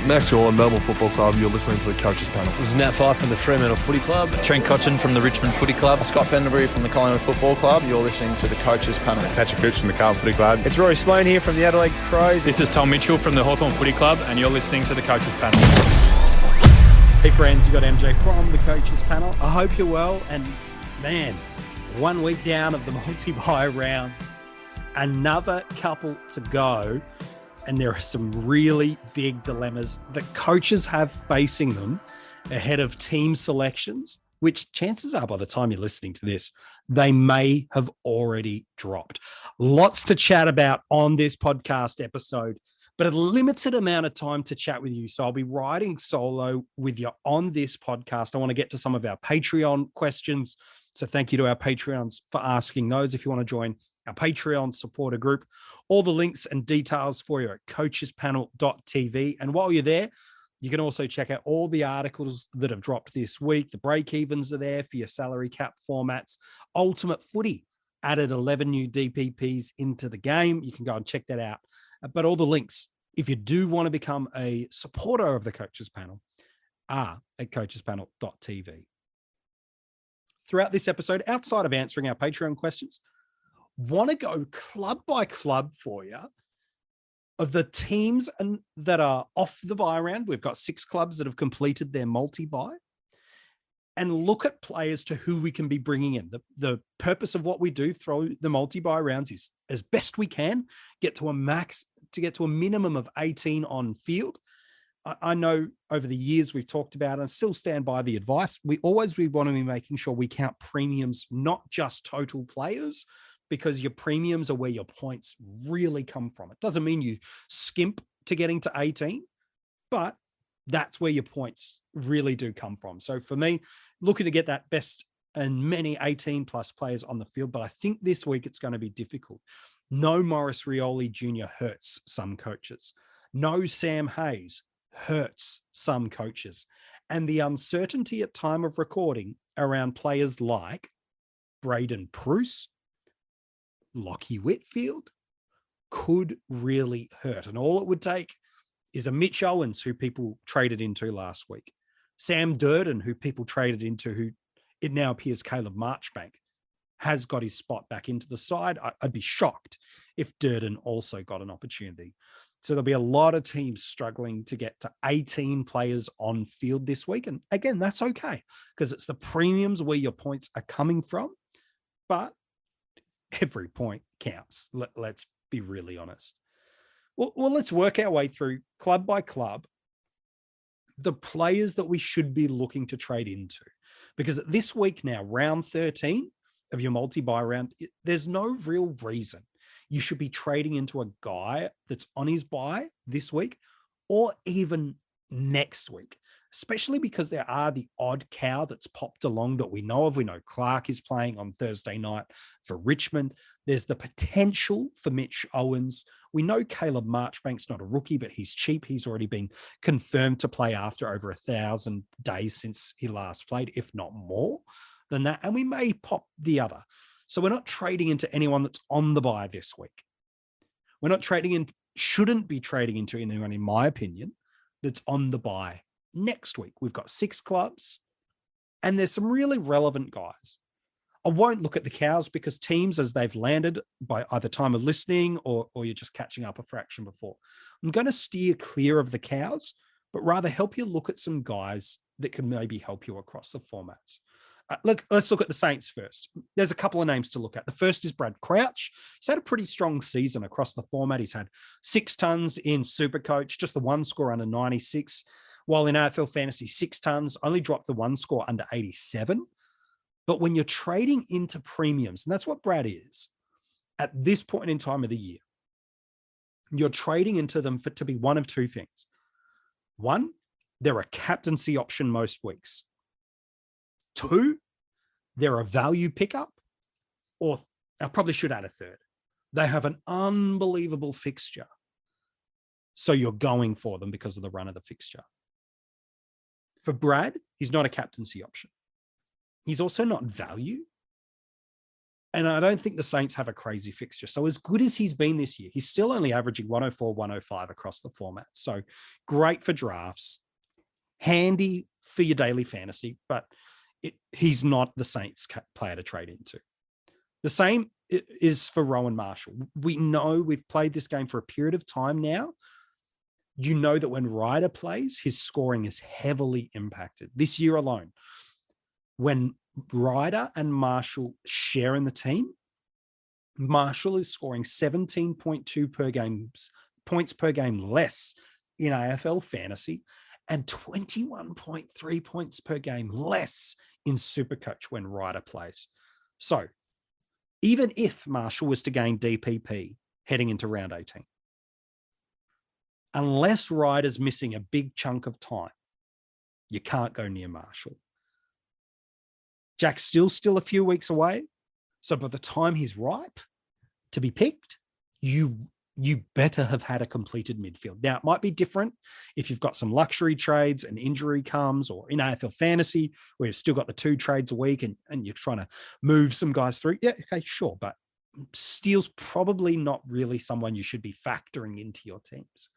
Max Gorlin, Melbourne Football Club. You're listening to the Coaches Panel. This is Nat Fyfe from the Fremantle Footy Club. Trent Cotchin from the Richmond Footy Club. Scott Pendlebury from the Collingwood Football Club. You're listening to the Coaches Panel. Patrick Cooch from the Carlton Footy Club. It's Rory Sloane here from the Adelaide Crows. This is Tom Mitchell from the Hawthorn Footy Club, and you're listening to the Coaches Panel. Hey friends, you got MJ from the Coaches Panel. I hope you're well. And man, 1 week down of the multi-bye rounds, another couple to go. And there are some really big dilemmas that coaches have facing them ahead of team selections, which chances are by the time you're listening to this, they may have already dropped. Lots to chat about on this podcast episode, but a limited amount of time to chat with you. So I'll be riding solo with you on this podcast. I want to get to some of our Patreon questions. So thank you to our Patreons for asking those. If you want to join our Patreon supporter group, all the links and details for you at coachespanel.tv. And while you're there, you can also check out all the articles that have dropped this week. The break-evens are there for your salary cap formats. Ultimate Footy added 11 new DPPs into the game. You can go and check that out. But all the links, if you do want to become a supporter of the Coaches Panel, are at coachespanel.tv. Throughout this episode, outside of answering our Patreon questions, want to go club by club for you of the teams that are off the bye round. We've got 6 clubs that have completed their multi-bye, and look at players to who we can be bringing in. The purpose of what we do through the multi-bye rounds is, as best we can, get to a minimum of 18 on field. I know over the years we've talked about, and still stand by the advice, we want to be making sure we count premiums, not just total players, because your premiums are where your points really come from. It doesn't mean you skimp to getting to 18, but that's where your points really do come from. So for me, looking to get that best and many 18 plus players on the field, but I think this week it's going to be difficult. No Maurice Rioli Jr. hurts some coaches. No Sam Hayes hurts some coaches. And the uncertainty at time of recording around players like Braden Preuss, Lockie Whitfield could really hurt. And all it would take is a Mitch Owens, who people traded into last week, Sam Durden, who people traded into, who it now appears Caleb Marchbank has got his spot back into the side. I'd be shocked if Durden also got an opportunity. So there'll be a lot of teams struggling to get to 18 players on field this week. And again, that's okay, because it's the premiums where your points are coming from. But every point counts. Let's be really honest. Well, let's work our way through club by club the players that we should be looking to trade into. Because this week now, round 13 of your multi-bye round, there's no real reason you should be trading into a guy that's on his bye this week or even next week, especially because there are the odd cow that's popped along that we know of. We know Clark is playing on Thursday night for Richmond. There's the potential for Mitch Owens. We know Caleb Marchbank's not a rookie, but he's cheap. He's already been confirmed to play after over 1,000 days since he last played, if not more than that. And we may pop the other. So we're not trading into anyone that's on the bye this week. We're not shouldn't be trading into anyone, in my opinion, that's on the bye next week. We've got 6 clubs and there's some really relevant guys. I won't look at the cows because teams, as they've landed by either time of listening or you're just catching up a fraction before, I'm going to steer clear of the cows, but rather help you look at some guys that can maybe help you across the formats. Let's look at the Saints first. There's a couple of names to look at. The first is Brad Crouch. He's had a pretty strong season across the format. He's had 6 tons in Supercoach, just the 1 score under 96, while in AFL Fantasy, 6 tons, only dropped the 1 score under 87. But when you're trading into premiums, and that's what Brad is, at this point in time of the year, you're trading into them to be one of 2 things. One, they're a captaincy option most weeks. 2, they're a value pickup, or I probably should add a third. They have an unbelievable fixture. So you're going for them because of the run of the fixture. For Brad, he's not a captaincy option. He's also not value. And I don't think the Saints have a crazy fixture. So as good as he's been this year, he's still only averaging 104, 105 across the format. So great for drafts, handy for your daily fantasy, but he's not the Saints player to trade into. The same is for Rowan Marshall. We know we've played this game for a period of time now. You know that when Ryder plays, his scoring is heavily impacted. This year alone, when Ryder and Marshall share in the team, Marshall is scoring 17.2 points per game less in AFL fantasy and 21.3 points per game less in Supercoach when Ryder plays. So even if Marshall was to gain DPP heading into round 18, unless Ryder's missing a big chunk of time, you can't go near Marshall. Jack's still a few weeks away. So by the time he's ripe to be picked, you better have had a completed midfield. Now, it might be different if you've got some luxury trades and injury comes, or in AFL fantasy, where you've still got the 2 trades a week and you're trying to move some guys through. Yeah, okay, sure. But Steele's probably not really someone you should be factoring into your teams.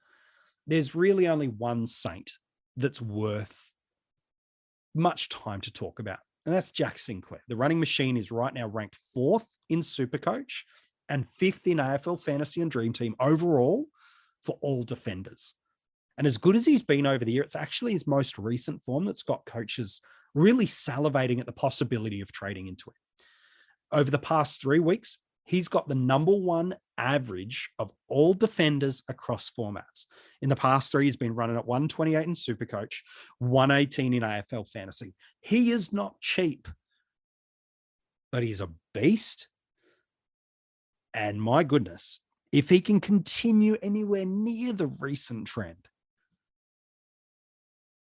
There's really only one Saint that's worth much time to talk about, and that's Jack Sinclair. The running machine is right now ranked 4th in Supercoach and 5th in AFL Fantasy and Dream Team overall for all defenders. And as good as he's been over the year, it's actually his most recent form that's got coaches really salivating at the possibility of trading into it. Over the past 3 weeks, he's got the number 1 average of all defenders across formats. In the past 3, he's been running at 128 in Supercoach, 118 in AFL Fantasy. He is not cheap, but he's a beast. And my goodness, if he can continue anywhere near the recent trend,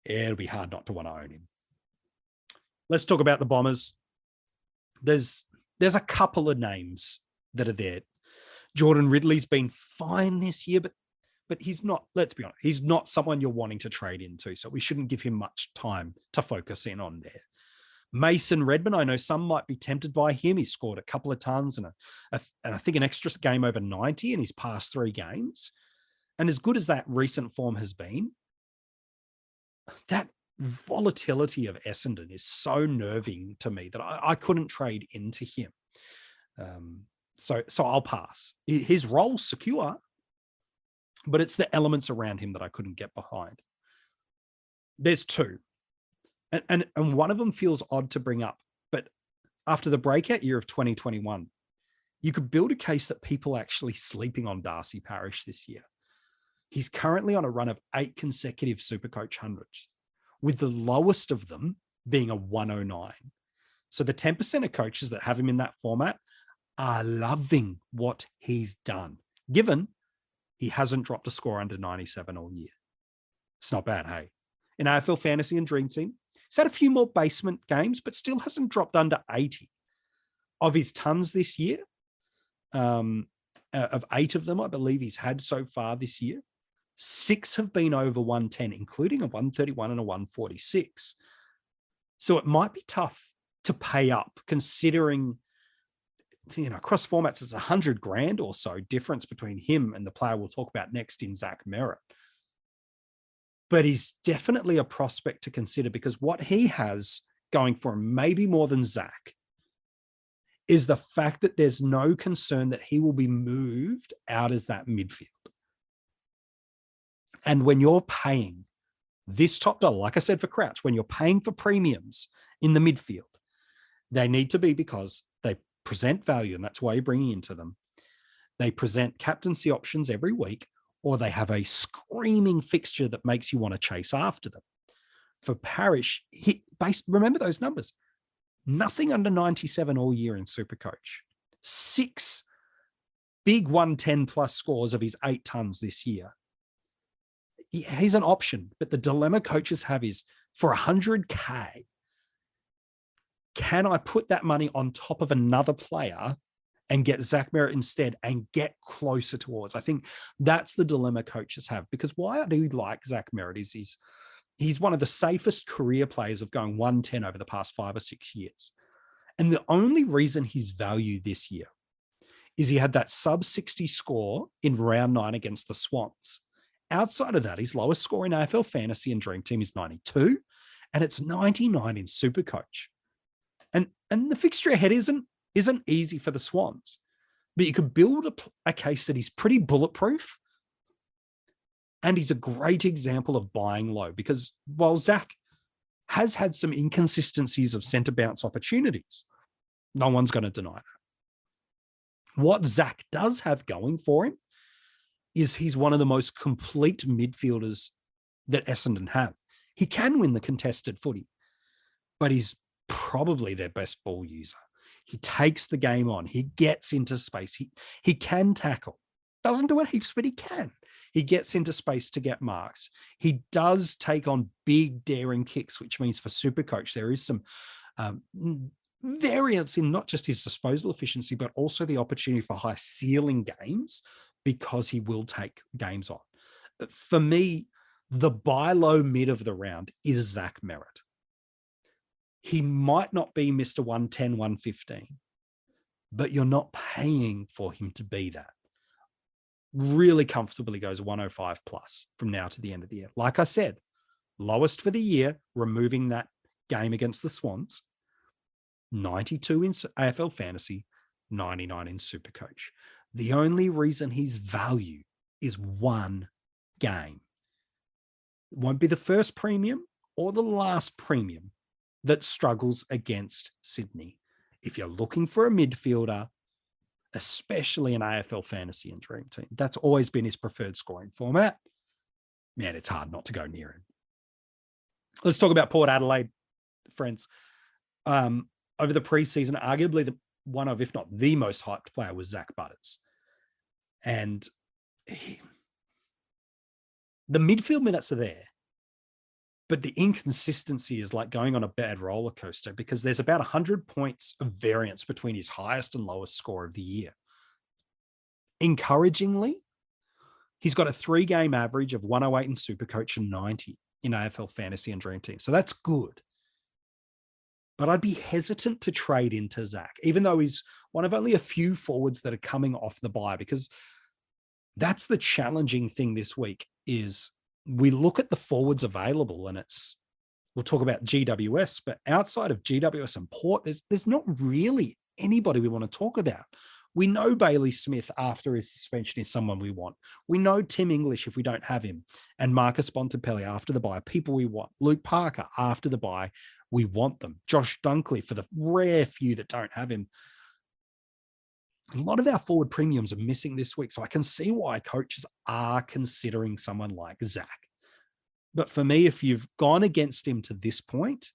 it'll be hard not to want to own him. Let's talk about the Bombers. There's a couple of names that are there. Jordan Ridley's been fine this year, but he's not, let's be honest, he's not someone you're wanting to trade into. So we shouldn't give him much time to focus in on there. Mason Redman, I know some might be tempted by him. He scored a couple of tons and I think an extra game over 90 in his past 3 games. And as good as that recent form has been, that volatility of Essendon is so nerving to me that I couldn't trade into him. So I'll pass. His role's secure, but it's the elements around him that I couldn't get behind. There's 2. And one of them feels odd to bring up, but after the breakout year of 2021, you could build a case that people are actually sleeping on Darcy Parish this year. He's currently on a run of 8 consecutive Supercoach hundreds, with the lowest of them being a 109. So the 10% of coaches that have him in that format are loving what he's done, given he hasn't dropped a score under 97 all year. It's not bad, hey? In AFL Fantasy and Dream Team, he's had a few more basement games, but still hasn't dropped under 80. Of his tons this year, of 8 of them, I believe he's had so far this year, 6 have been over 110, including a 131 and a 146. So it might be tough to pay up, considering, across formats, it's $100,000 or so difference between him and the player we'll talk about next in Zach Merritt. But he's definitely a prospect to consider, because what he has going for him, maybe more than Zach, is the fact that there's no concern that he will be moved out as that midfield. And when you're paying this top dollar, like I said for Crouch, when you're paying for premiums in the midfield, they need to be because they present value, and that's why you're bringing into them. They present captaincy options every week, or they have a screaming fixture that makes you want to chase after them. For Parish, remember those numbers. Nothing under 97 all year in Supercoach. 6 big 110 plus scores of his 8 tons this year. He's an option, but the dilemma coaches have is, for $100K, can I put that money on top of another player and get Zach Merritt instead and get closer towards? I think that's the dilemma coaches have, because why I do like Zach Merritt is he's one of the safest career players of going 110 over the past 5 or 6 years. And the only reason he's value this year is he had that sub 60 score in round 9 against the Swans. Outside of that, his lowest score in AFL Fantasy and Dream Team is 92, and it's 99 in Supercoach. And the fixture ahead isn't easy for the Swans, but you could build a case that he's pretty bulletproof, and he's a great example of buying low, because while Zach has had some inconsistencies of centre bounce opportunities, no one's going to deny that. What Zach does have going for him is he's one of the most complete midfielders that Essendon have. He can win the contested footy, but he's probably their best ball user. He takes the game on. He gets into space. He can tackle. Doesn't do it heaps, but he can. He gets into space to get marks. He does take on big, daring kicks, which means for Supercoach, there is some variance in not just his disposal efficiency, but also the opportunity for high ceiling games, because he will take games on. For me, the buy low mid of the round is Zach Merrett. He might not be Mr. 110, 115, but you're not paying for him to be that. Really comfortably goes 105 plus from now to the end of the year. Like I said, lowest for the year, removing that game against the Swans, 92 in AFL Fantasy, 99 in Supercoach. The only reason he's value is one game. It won't be the first premium or the last premium that struggles against Sydney. If you're looking for a midfielder, especially in AFL Fantasy and Dream Team, that's always been his preferred scoring format. Man, it's hard not to go near him. Let's talk about Port Adelaide, friends. Over the preseason, arguably the one of, if not the most hyped player, was Zach Butters. And the midfield minutes are there, but the inconsistency is like going on a bad roller coaster, because there's about 100 points of variance between his highest and lowest score of the year. Encouragingly, he's got a 3-game average of 108 in Supercoach and 90 in AFL Fantasy and Dream Team. So that's good. But I'd be hesitant to trade into Zach, even though he's one of only a few forwards that are coming off the bye, because that's the challenging thing this week is we look at the forwards available, and we'll talk about GWS, but outside of GWS and Port, there's not really anybody we want to talk about. We know Bailey Smith after his suspension is someone we want. We know Tim English if we don't have him, and Marcus Bontempelli after the bye, people we want. Luke Parker after the bye, we want them. Josh Dunkley for the rare few that don't have him. A lot of our forward premiums are missing this week, so I can see why coaches are considering someone like Zach. But for me, if you've gone against him to this point,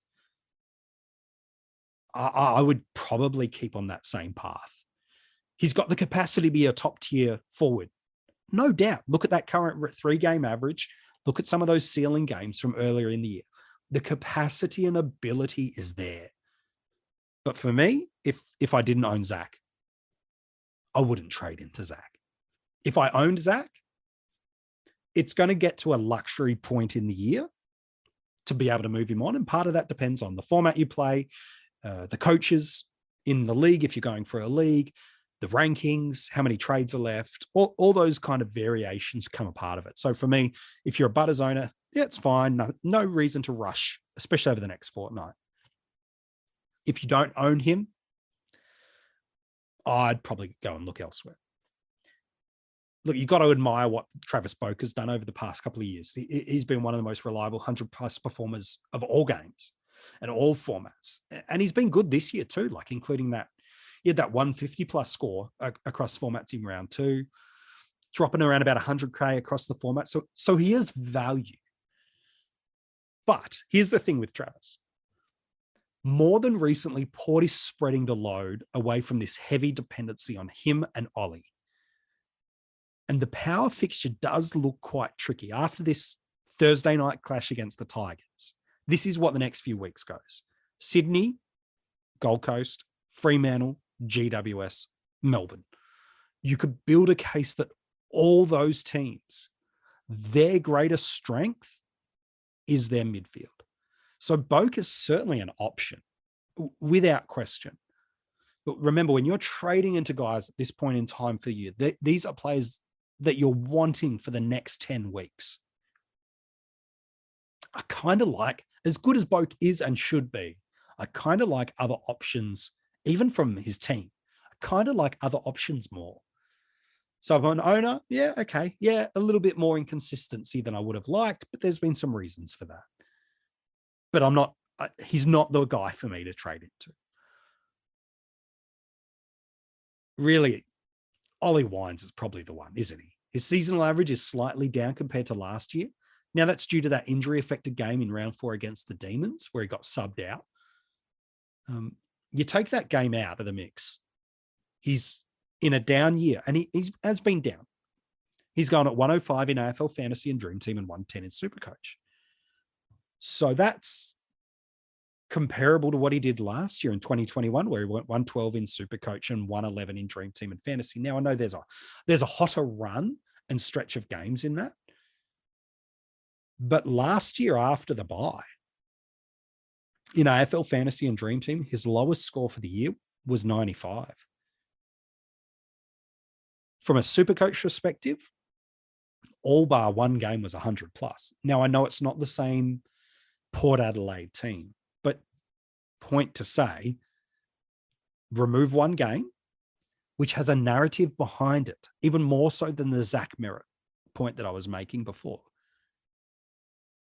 I would probably keep on that same path. He's got the capacity to be a top-tier forward, no doubt. Look at that current 3-game average. Look at some of those ceiling games from earlier in the year. The capacity and ability is there. But for me, if I didn't own Zach, I wouldn't trade into Zach. If I owned Zach, it's going to get to a luxury point in the year to be able to move him on. And part of that depends on the format you play, the coaches in the league, if you're going for a league, the rankings, how many trades are left, all those kind of variations come a part of it. So for me, if you're a Butters owner, yeah, it's fine. No reason to rush, especially over the next fortnight. If you don't own him, I'd probably go and look elsewhere. Look, you've got to admire what Travis Boak has done over the past couple of years. He's been one of the most reliable 100-plus performers of all games and all formats. And he's been good this year too, like including that. He had that 150-plus score across formats in round 2, dropping around about 100K across the format. So he is value. But here's the thing with Travis. More than recently, Port is spreading the load away from this heavy dependency on him and Ollie. And the power fixture does look quite tricky. After this Thursday night clash against the Tigers, this is what the next few weeks goes. Sydney, Gold Coast, Fremantle, GWS, Melbourne. You could build a case that all those teams, their greatest strength is their midfield. So Boak is certainly an option, without question. But remember, when you're trading into guys at this point in time for you, these are players that you're wanting for the next 10 weeks. I kind of like, as good as Boak is and should be, I kind of like other options, even from his team. I kind of like other options more. So I'm an owner, yeah, okay. Yeah, a little bit more inconsistency than I would have liked, but there's been some reasons for that. But he's not the guy for me to trade into. Really, Ollie Wines is probably the one, isn't he? His seasonal average is slightly down compared to last year. Now, that's due to that injury-affected game in round 4 against the Demons, where he got subbed out. You take that game out of the mix, he's in a down year, and he has been down. He's gone at 105 in AFL Fantasy and Dream Team and 110 in Supercoach. So that's comparable to what he did last year in 2021, where he went 112 in Supercoach and 111 in Dream Team and Fantasy. Now, I know there's a hotter run and stretch of games in that. But last year after the bye, in AFL Fantasy and Dream Team, his lowest score for the year was 95. From a Supercoach perspective, all bar one game was 100 plus. Now, I know it's not the same Port Adelaide team, but point to say, remove one game, which has a narrative behind it, even more so than the Zach Merritt point that I was making before.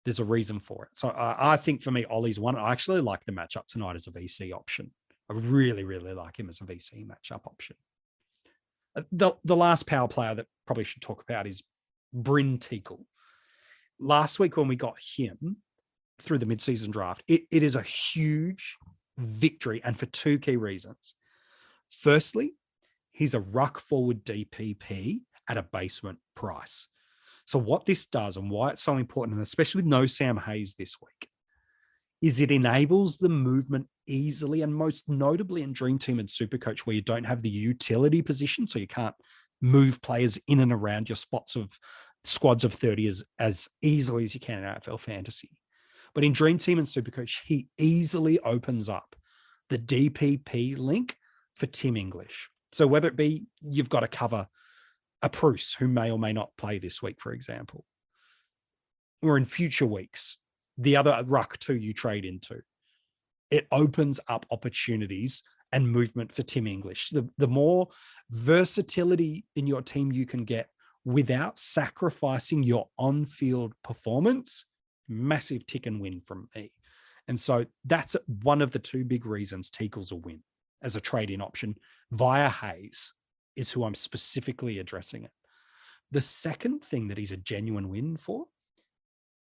There's a reason for it. So I think for me, Ollie's one. I actually like the matchup tonight as a VC option. I really, really like him as a VC matchup option. The last power player that probably should talk about is Bryn Teakle. Last week when we got him through the mid-season draft, it is a huge victory, and for two key reasons. Firstly, he's a ruck forward DPP at a basement price. So what this does and why it's so important, and especially with no Sam Hayes this week, is it enables the movement easily, and most notably in Dream Team and Supercoach, where you don't have the utility position, so you can't move players in and around your squads of 30 as easily as you can in AFL Fantasy. But in Dream Team and Supercoach, he easily opens up the DPP link for Tim English. So whether it be you've got to cover a Bruce who may or may not play this week, for example, or in future weeks, the other ruck two you trade into, it opens up opportunities and movement for Tim English. The more versatility in your team you can get without sacrificing your on-field performance, massive tick and win from me. And so that's one of the two big reasons Teakle's a win as a trade-in option via Hayes is who I'm specifically addressing it. The second thing that he's a genuine win for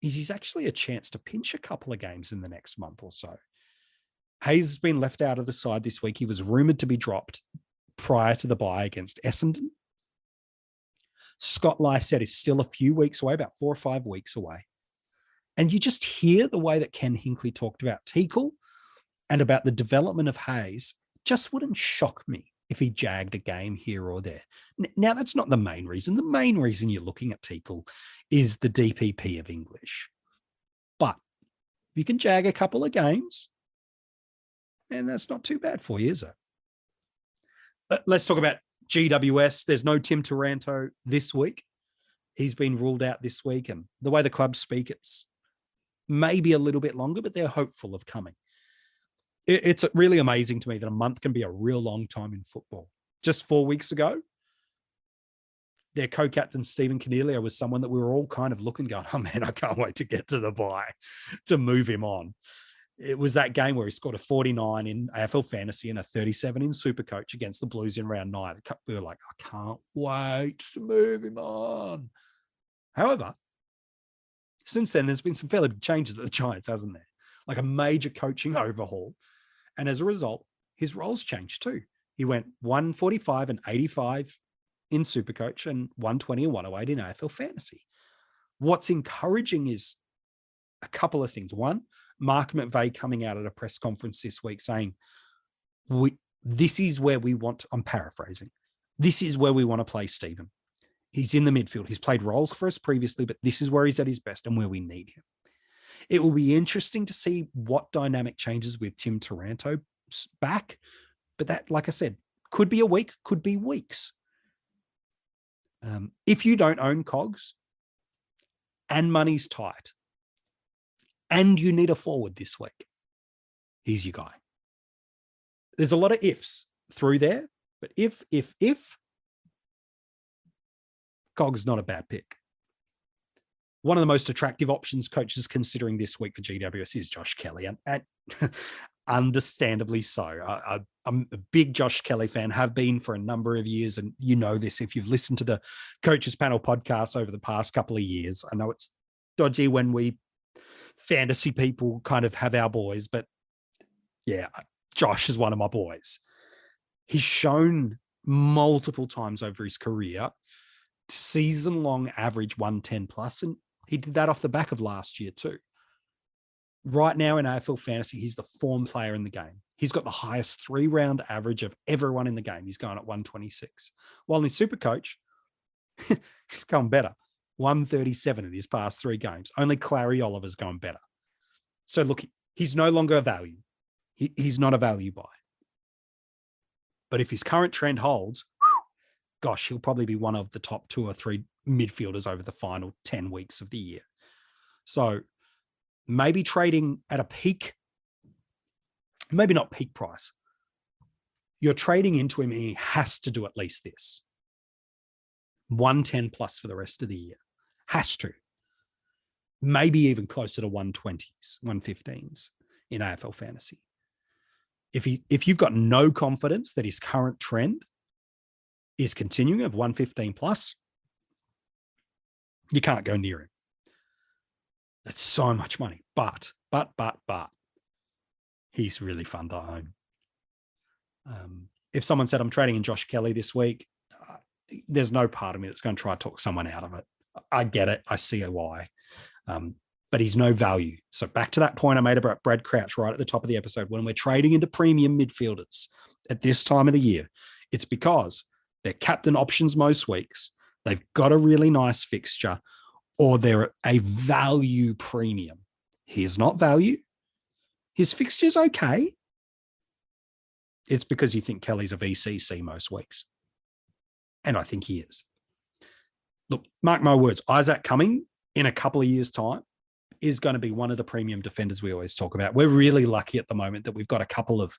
is he's actually a chance to pinch a couple of games in the next month or so. Hayes has been left out of the side this week. He was rumoured to be dropped prior to the bye against Essendon. Scott Lycett is still a few weeks away, about 4 or 5 weeks away. And you just hear the way that Ken Hinkley talked about Teakle and about the development of Hayes. Just wouldn't shock me if he jagged a game here or there. Now, that's not the main reason. The main reason you're looking at Teakle is the DPP of English. But if you can jag a couple of games, and that's not too bad for you, is it? Let's talk about GWS. There's no Tim Taranto this week. He's been ruled out this week. And the way the clubs speak, it's maybe a little bit longer, but they're hopeful of coming. It's really amazing to me that a month can be a real long time in football. Just 4 weeks ago, their co-captain, Stephen Cornelio, was someone that we were all kind of looking, going, oh man, I can't wait to get to the bye to move him on. It was that game where he scored a 49 in AFL Fantasy and a 37 in Supercoach against the Blues in round 9. We were like, I can't wait to move him on. However, since then, there's been some fairly big changes at the Giants, hasn't there? Like a major coaching overhaul. And as a result, his roles changed too. He went 145 and 85 in Supercoach and 120 and 108 in AFL Fantasy. What's encouraging is a couple of things. One, Mark McVeigh coming out at a press conference this week saying, this is where we want, I'm paraphrasing, this is where we want to play Stephen. He's in the midfield. He's played roles for us previously, but this is where he's at his best and where we need him. It will be interesting to see what dynamic changes with Tim Taranto back, But that, like I said, could be a week, could be weeks. If you don't own Cogs and money's tight and you need a forward this week, he's your guy. There's a lot of ifs through there, but if, Cogs not a bad pick. One of the most attractive options coaches considering this week for GWS is Josh Kelly, and understandably so. I'm a big Josh Kelly fan, have been for a number of years, and you know this if you've listened to the Coaches Panel podcast over the past couple of years. I know it's dodgy when we fantasy people kind of have our boys, but yeah, Josh is one of my boys. He's shown multiple times over his career season-long average 110 plus, and he did that off the back of last year too. Right now in AFL fantasy, he's the form player in the game. He's got the highest 3-round average of everyone in the game. He's going at 126. While in Supercoach, he's going better. 137 in his past 3 games. Only Clary Oliver's going better. So look, he's no longer a value. He's not a value buy. But if his current trend holds, gosh, he'll probably be one of the top 2 or 3 midfielders over the final 10 weeks of the year. So maybe trading at a peak, maybe not peak price. You're trading into him and he has to do at least this. 110 plus for the rest of the year. Has to. Maybe even closer to 120s, 115s in AFL fantasy. If you've got no confidence that his current trend is continuing of 115 plus, you can't go near him. That's so much money. But he's really fun to own. If someone said I'm trading in Josh Kelly this week, there's no part of me that's going to try to talk someone out of it. I get it. I see why. But he's no value. So back to that point I made about Brad Crouch right at the top of the episode. When we're trading into premium midfielders at this time of the year, it's because they're captain options most weeks. They've got a really nice fixture, or they're a value premium. He's not value. His fixture's okay. It's because you think Kelly's a VCC most weeks. And I think he is. Look, mark my words, Isaac Cumming in a couple of years' time is going to be one of the premium defenders we always talk about. We're really lucky at the moment that we've got a couple of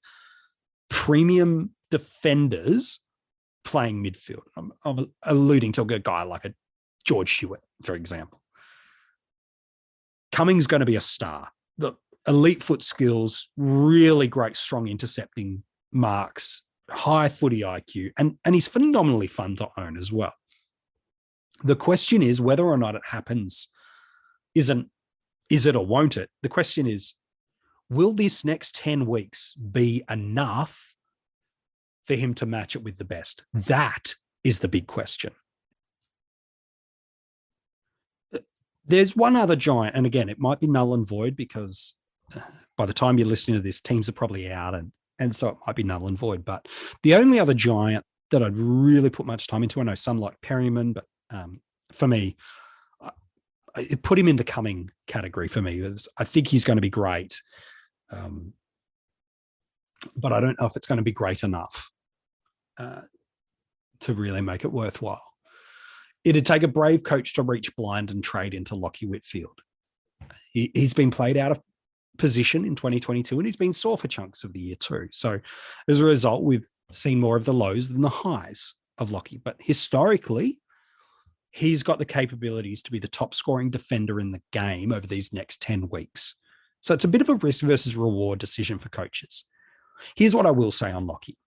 premium defenders playing midfield. I'm alluding to a guy like a George Hewitt, for example. Cumming's going to be a star. The elite foot skills, really great, strong intercepting marks, high footy IQ, and he's phenomenally fun to own as well. The question is whether or not it happens is it or won't it? The question is, will this next 10 weeks be enough for him to match it with the best? That is the big question. There's one other giant, and again, it might be null and void because by the time you're listening to this, teams are probably out, and so it might be null and void. But the only other giant that I'd really put much time into, I know some like Perryman, but for me, I put him in the Cumming category for me. I think he's going to be great, but I don't know if it's going to be great enough to really make it worthwhile. It'd take a brave coach to reach blind and trade into Lachie Whitfield. He's been played out of position in 2022, and he's been sore for chunks of the year too. So as a result, we've seen more of the lows than the highs of Lachie. But historically, he's got the capabilities to be the top scoring defender in the game over these next 10 weeks. So it's a bit of a risk versus reward decision for coaches. Here's what I will say on Lachie.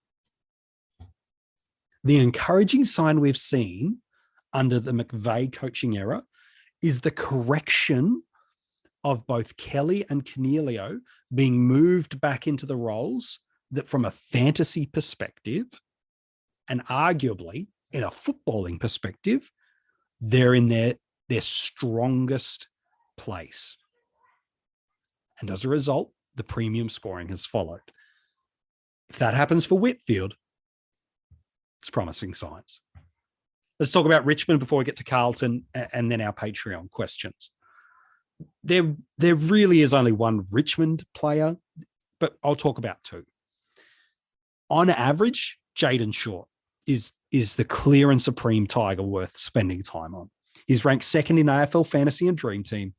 The encouraging sign we've seen under the McVeigh coaching era is the correction of both Kelly and Cornelio being moved back into the roles that from a fantasy perspective, and arguably in a footballing perspective, they're in their strongest place. And as a result, the premium scoring has followed. If that happens for Whitfield, it's promising signs. Let's talk about Richmond before we get to Carlton and then our Patreon questions. There really is only one Richmond player, but I'll talk about two. on average, Jaden Short is the clear and supreme Tiger worth spending time on. He's ranked second in AFL Fantasy and Dream Team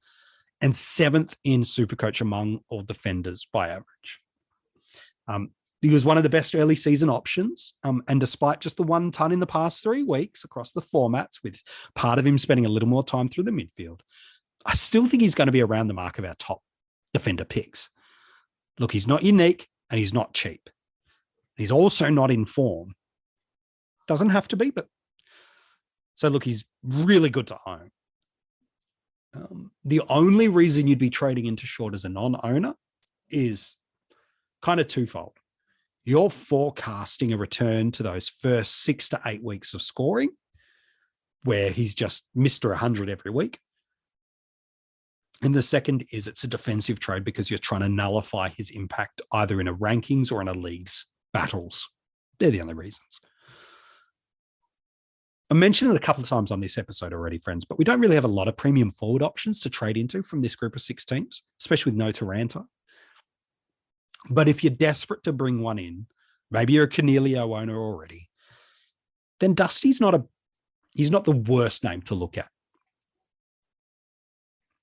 and seventh in Supercoach among all defenders by average. He was one of the best early season options. And despite just the 1 ton in the past 3 weeks across the formats, with part of him spending a little more time through the midfield, I still think he's going to be around the mark of our top defender picks. Look, he's not unique and he's not cheap. He's also not in form. Doesn't have to be, but so look, he's really good to own. The only reason you'd be trading into Short as a non-owner is kind of twofold. You're forecasting a return to those first 6 to 8 weeks of scoring, where he's just Mr. 100 every week. And the second is it's a defensive trade because you're trying to nullify his impact either in a rankings or in a league's battles. They're the only reasons. I mentioned it a couple of times on this episode already, friends, but we don't really have a lot of premium forward options to trade into from this group of 6 teams, especially with no Taranto. But if you're desperate to bring one in, maybe you're a Cornelio owner already, then Dusty's he's not the worst name to look at.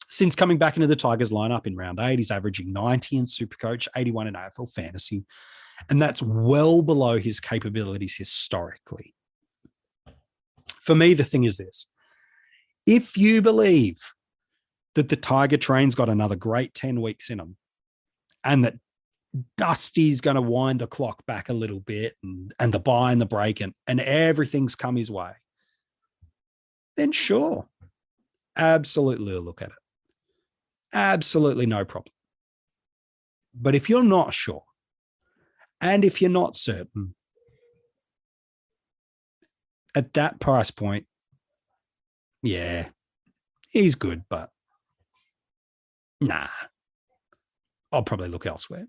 Since coming back into the Tigers lineup in round 8, he's averaging 90 in Supercoach, 81 in AFL Fantasy, and that's well below his capabilities historically. For me, the thing is this. If you believe that the Tiger train's got another great 10 weeks in them and that Dusty's going to wind the clock back a little bit and the buy and the break and everything's come his way, then sure, absolutely look at it. Absolutely no problem. But if you're not sure and if you're not certain, at that price point, yeah, he's good, but nah, I'll probably look elsewhere.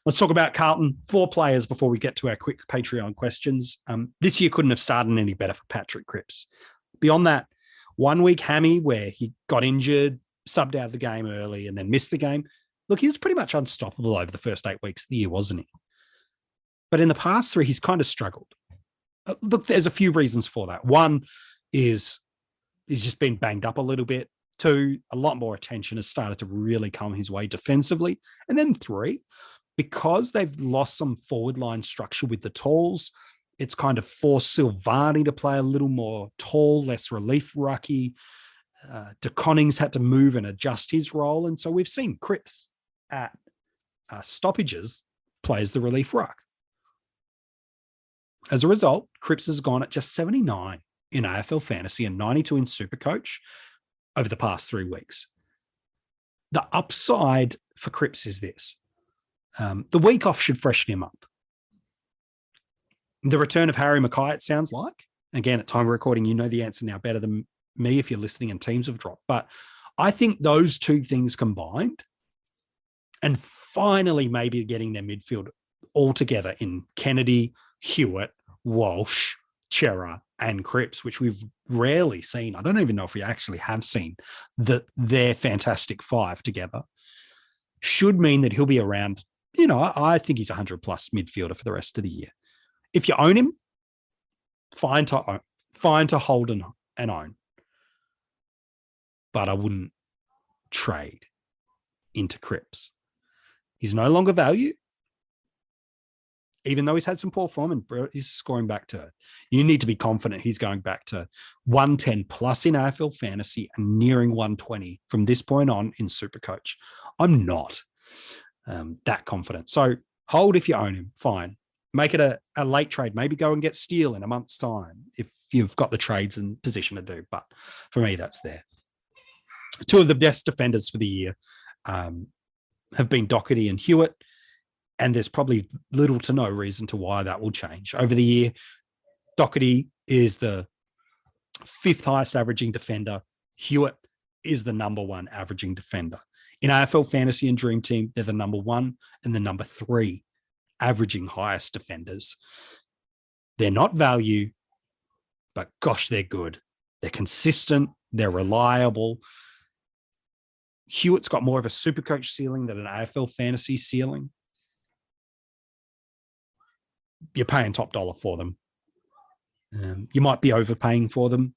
Let's talk about Carlton. 4 players before we get to our quick Patreon questions. This year couldn't have started any better for Patrick Cripps. Beyond that, 1 week hammy where he got injured, subbed out of the game early and then missed the game. Look, he was pretty much unstoppable over the first 8 weeks of the year, wasn't he? But in the past 3, he's kind of struggled. Look, there's a few reasons for that. One is he's just been banged up a little bit. 2, a lot more attention has started to really come his way defensively. And then 3, because they've lost some forward line structure with the talls, it's kind of forced Silvani to play a little more tall, less relief rucky. De Conning's had to move and adjust his role. And so we've seen Cripps at stoppages play as the relief ruck. As a result, Cripps has gone at just 79 in AFL Fantasy and 92 in Supercoach over the past 3 weeks. The upside for Cripps is this. The week off should freshen him up. The return of Harry Mackay, it sounds like. Again, at time of recording, you know the answer now better than me if you're listening and teams have dropped. But I think those 2 things combined and finally maybe getting their midfield all together in Kennedy, Hewitt, Walsh, Chera, and Cripps, which we've rarely seen. I don't even know if we actually have seen their fantastic 5 together, should mean that he'll be around, I think he's 100 plus midfielder for the rest of the year. If you own him, fine to hold and own. But I wouldn't trade into Cripps. He's no longer value, even though he's had some poor form and he's scoring back to it. You need to be confident he's going back to 110 plus in AFL Fantasy and nearing 120 from this point on in Supercoach. I'm not that confident. So hold if you own him, fine. Make it a late trade. Maybe go and get Steele in a month's time if you've got the trades and position to do. But for me, that's there. 2 of the best defenders for the year have been Doherty and Hewitt, and there's probably little to no reason to why that will change. Over the year, Doherty is the 5th highest averaging defender. Hewitt is the number 1 averaging defender. In AFL Fantasy and Dream Team, they're the number 1 and the number 3 averaging highest defenders. They're not value, but gosh, they're good. They're consistent. They're reliable. Hewitt's got more of a Supercoach ceiling than an AFL Fantasy ceiling. you're paying top dollar for them. You might be overpaying for them,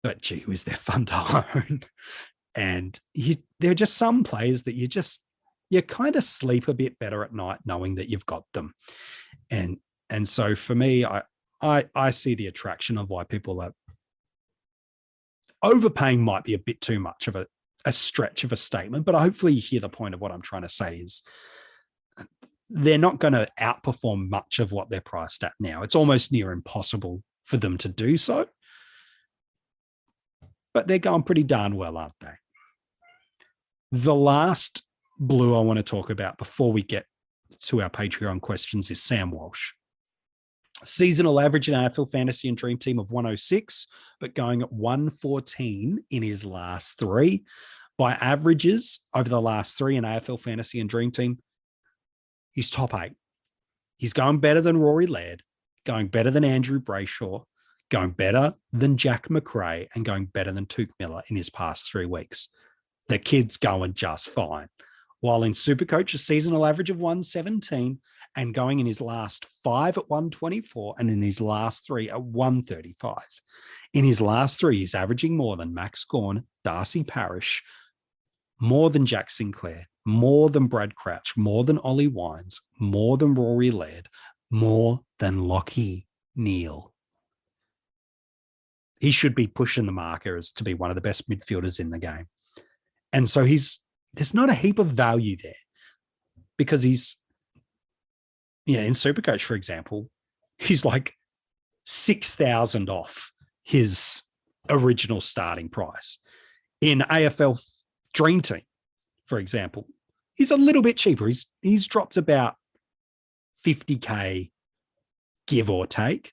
but gee whiz, they're fun to own. And there are just some players that you kind of sleep a bit better at night knowing that you've got them. And so for me, I see the attraction of why people are overpaying. Might be a bit too much of a stretch of a statement, but hopefully you hear the point of what I'm trying to say is they're not going to outperform much of what they're priced at now. It's almost near impossible for them to do so, but they're going pretty darn well, aren't they? The last blue I want to talk about before we get to our Patreon questions is Sam Walsh. Seasonal average in AFL Fantasy and Dream Team of 106, but going at 114 in his last three. By averages over the last three in AFL Fantasy and Dream Team, he's top 8. He's going better than Rory Laird, going better than Andrew Brayshaw, going better than Jack McRae, and going better than Touk Miller in his past 3 weeks. The kid's going just fine. While in Supercoach, a seasonal average of 117 and going in his last 5 at 124 and in his last 3 at 135. In his last 3, he's averaging more than Max Gawn, Darcy Parish, more than Jack Sinclair, more than Brad Crouch, more than Ollie Wines, more than Rory Laird, more than Lockie Neal. He should be pushing the marker as to be one of the best midfielders in the game. And so there's not a heap of value there because he's, in Supercoach, for example, he's like 6,000 off his original starting price. In AFL Dream Team, for example, he's a little bit cheaper. He's dropped about 50K, give or take,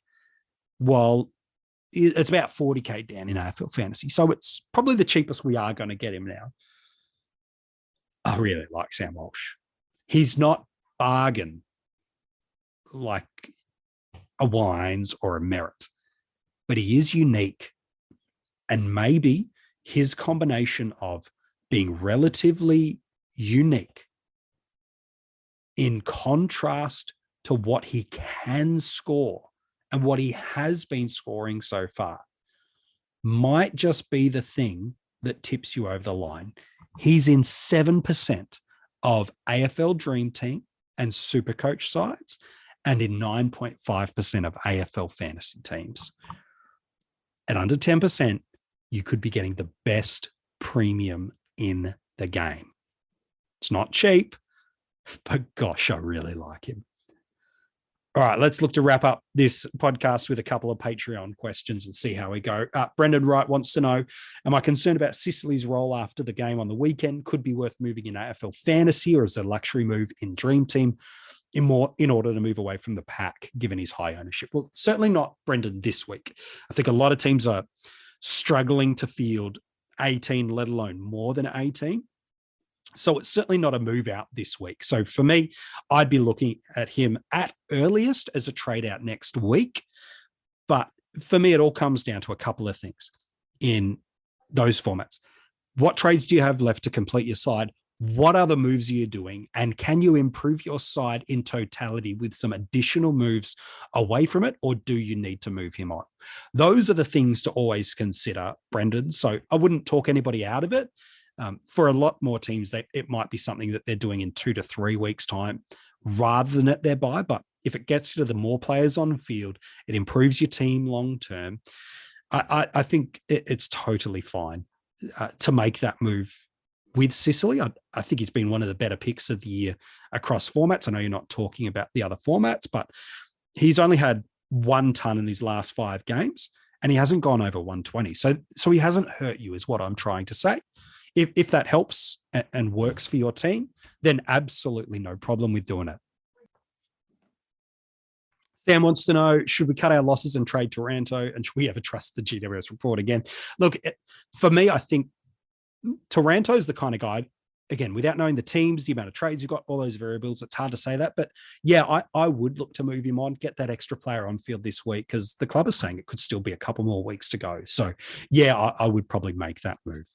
while it's about 40K down in AFL Fantasy. So it's probably the cheapest we are going to get him now. I really like Sam Walsh. He's not bargain like a Wines or a Merritt, but he is unique. And maybe his combination of being relatively unique in contrast to what he can score and what he has been scoring so far might just be the thing that tips you over the line. He's in 7% of AFL Dream Team and Supercoach sides and in 9.5% of AFL fantasy teams. At under 10%, you could be getting the best premium in the game. It's not cheap, but gosh, I really like him. All right, let's look to wrap up this podcast with a couple of Patreon questions and see how we go. Brendan Wright wants to know, am I concerned about Sicily's role after the game on the weekend? Could be worth moving in AFL Fantasy or as a luxury move in Dream Team in order to move away from the pack, given his high ownership? Well, certainly not Brendan this week. I think a lot of teams are struggling to field 18, let alone more than 18. So it's certainly not a move out this week. So for me, I'd be looking at him at earliest as a trade out next week. But for me, it all comes down to a couple of things in those formats. What trades do you have left to complete your side? What other moves are you doing? And can you improve your side in totality with some additional moves away from it? Or do you need to move him on? Those are the things to always consider, Brendan. So I wouldn't talk anybody out of it. For a lot more teams, it might be something that they're doing in 2 to 3 weeks' time rather than at their bye. But if it gets you to the more players on field, it improves your team long term. I think it's totally fine to make that move with Sicily. I think he's been one of the better picks of the year across formats. I know you're not talking about the other formats, but he's only had 1 ton in his last 5 games and he hasn't gone over 120. So he hasn't hurt you is what I'm trying to say. If that helps and works for your team, then absolutely no problem with doing it. Sam wants to know, should we cut our losses and trade Taranto? And should we ever trust the GWS report again? Look, for me, I think Taranto is the kind of guy, again, without knowing the teams, the amount of trades you've got, all those variables, it's hard to say that. But yeah, I would look to move him on, get that extra player on field this week, because the club is saying it could still be a couple more weeks to go. So yeah, I would probably make that move.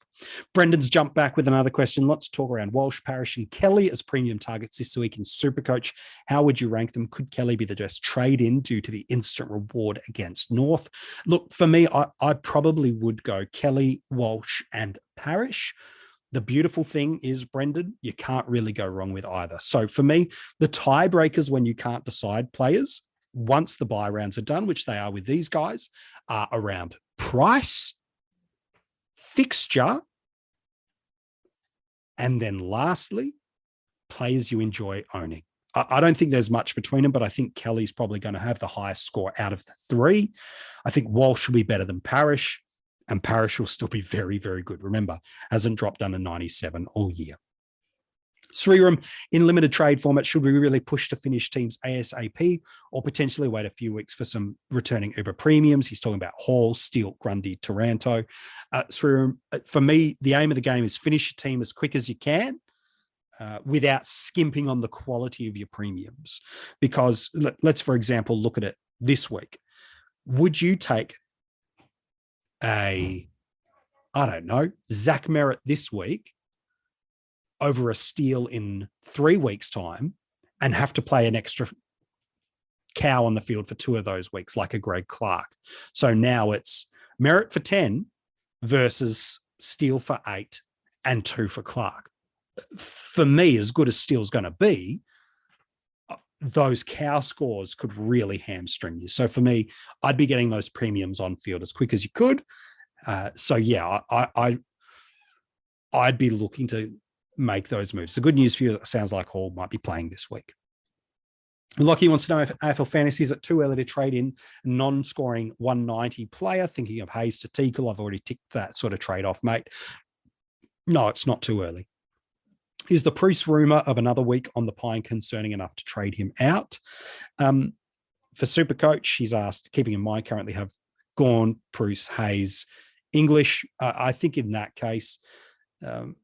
Brendan's jumped back with another question. Lots to talk around Walsh, Parrish, and Kelly as premium targets this week in Supercoach. How would you rank them? Could Kelly be the best trade in due to the instant reward against North? Look, for me, I probably would go Kelly, Walsh, and Parrish. The beautiful thing is, Brendan, you can't really go wrong with either. So for me, the tiebreakers when you can't decide players, once the buy rounds are done, which they are with these guys, are around price, fixture, and then lastly, players you enjoy owning. I don't think there's much between them, but I think Kelly's probably going to have the highest score out of the three. I think Walsh will be better than Parrish, and Parrish will still be very, very good. Remember, hasn't dropped under 97 all year. Sriram, in limited trade format, should we really push to finish teams ASAP or potentially wait a few weeks for some returning Uber premiums? He's talking about Hall, Steele, Grundy, Taranto. Sriram, for me, the aim of the game is finish your team as quick as you can without skimping on the quality of your premiums. Because let's, for example, look at it this week. Would you take Zach Merritt this week over a Steele in 3 weeks' time and have to play an extra cow on the field for 2 of those weeks, like a Greg Clark? So now it's Merritt for 10 versus Steele for 8 and 2 for Clark. For me, as good as Steele's going to be, those cow scores could really hamstring you. So for me, I'd be getting those premiums on field as quick as you could. So yeah, I'd be looking to make those moves. The good news for you, it sounds like Hall might be playing this week. Lockie wants to know if AFL Fantasy, is it too early to trade in a non-scoring 190 player? Thinking of Hayes to Teakle. I've already ticked that sort of trade-off, mate. No, it's not too early. Is the Bruce rumor of another week on the pine concerning enough to trade him out? For Supercoach, he's asked, keeping in mind currently have Gawn, Bruce, Hayes, English. I think in that case, who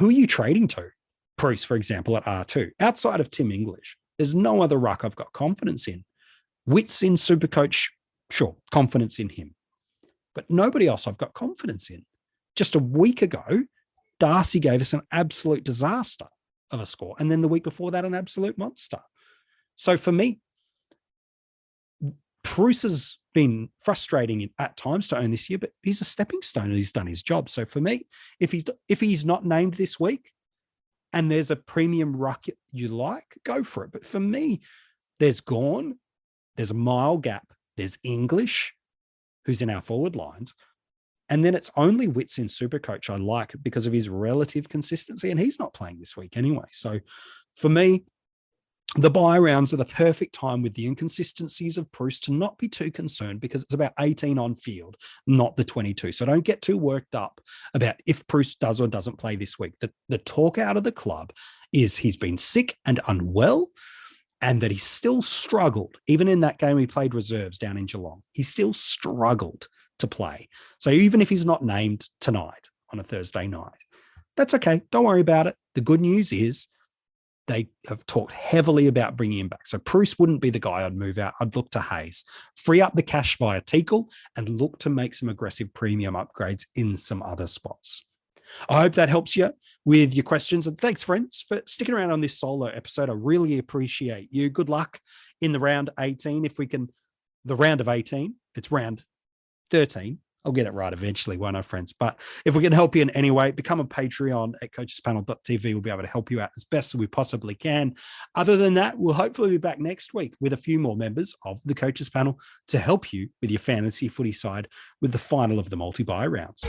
are you trading to? Bruce, for example, at R2. Outside of Tim English, there's no other ruck I've got confidence in. Witts in Supercoach, sure, confidence in him. But nobody else I've got confidence in. Just a week ago, Darcy gave us an absolute disaster of a score. And then the week before that, an absolute monster. So for me, Bruce has been frustrating at times to own this year, but he's a stepping stone and he's done his job. So for me, if he's not named this week and there's a premium ruck you like, go for it. But for me, there's Gawn, there's a mile gap, there's English, who's in our forward lines. And then it's only Witts in Supercoach I like because of his relative consistency, and he's not playing this week anyway. So for me, the buy rounds are the perfect time with the inconsistencies of Bruce to not be too concerned, because it's about 18 on field, not the 22. So don't get too worked up about if Bruce does or doesn't play this week. The talk out of the club is he's been sick and unwell, and that he still struggled. Even in that game, he played reserves down in Geelong. He still struggled to play. So even if he's not named tonight on a Thursday night, that's okay. Don't worry about it. The good news is they have talked heavily about bringing him back. So Bruce wouldn't be the guy I'd move out. I'd look to Hayes. Free up the cash via Teakle and look to make some aggressive premium upgrades in some other spots. I hope that helps you with your questions. And thanks, friends, for sticking around on this solo episode. I really appreciate you. Good luck in the round 18. If we can, the round of 18, it's round 13. I'll get it right eventually, won't I, friends? But if we can help you in any way, become a Patreon at coachespanel.tv. We'll be able to help you out as best as we possibly can. Other than that, we'll hopefully be back next week with a few more members of the Coaches Panel to help you with your fantasy footy side with the final of the multi-buy rounds.